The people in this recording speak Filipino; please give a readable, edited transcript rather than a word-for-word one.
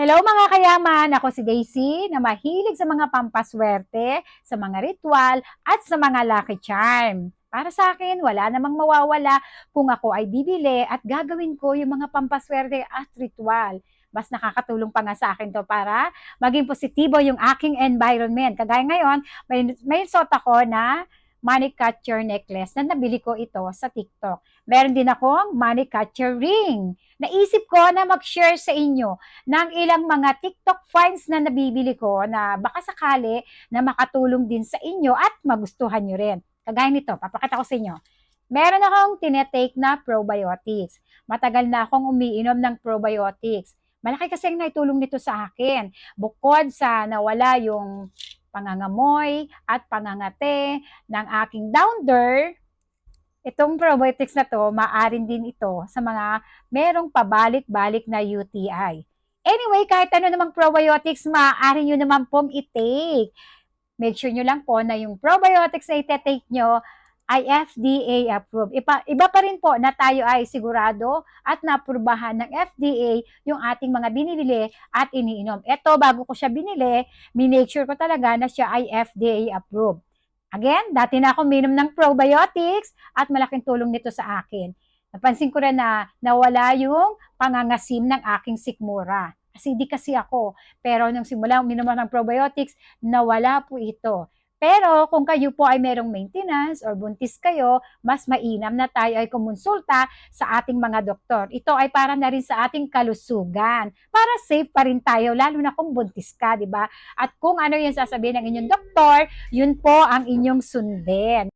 Hello mga kayaman! Ako si Daisy na mahilig sa mga pampaswerte, sa mga ritual at sa mga lucky charm. Para sa akin, wala namang mawawala kung ako ay bibili at gagawin ko yung mga pampaswerte at ritual. Mas nakakatulong pa nga sa akin to para maging positibo yung aking environment. Kagaya ngayon, may suot ako na money catcher necklace na nabili ko ito sa TikTok. Meron din akong money catcher ring. Naisip ko na mag-share sa inyo ng ilang mga TikTok finds na nabibili ko na baka sakali na makatulong din sa inyo at magustuhan nyo rin. Kagaya nito, papakita ko sa inyo. Meron akong tinetake na probiotics. Matagal na akong umiinom ng probiotics. Malaki kasi ang naitulong nito sa akin. Bukod sa nawala yung pangangamoy at pangangate ng aking downer, itong probiotics na to, maarin din ito sa mga merong pabalik-balik na UTI. Anyway, kahit ano namang probiotics, maaari nyo naman pong i-take. Make sure nyo lang po na yung probiotics na i-take nyo ay FDA approved. Iba pa rin po na tayo ay sigurado at naaprubahan ng FDA yung ating mga binibili at iniinom. Ito, bago ko siya binili, minake sure ko talaga na siya ay FDA approved. Again, dati na ako minom ng probiotics at malaking tulong nito sa akin. Napansin ko rin na nawala yung pangangasim ng aking sikmura. Kasi di kasi ako. Pero nung simula uminom ng probiotics, nawala po ito. Pero kung kayo po ay merong maintenance or buntis kayo, mas mainam na tayo ay kumonsulta sa ating mga doktor. Ito ay para na rin sa ating kalusugan. Para safe pa rin tayo, lalo na kung buntis ka, di ba? At kung ano yung sasabihin ng inyong doktor, yun po ang inyong sundin.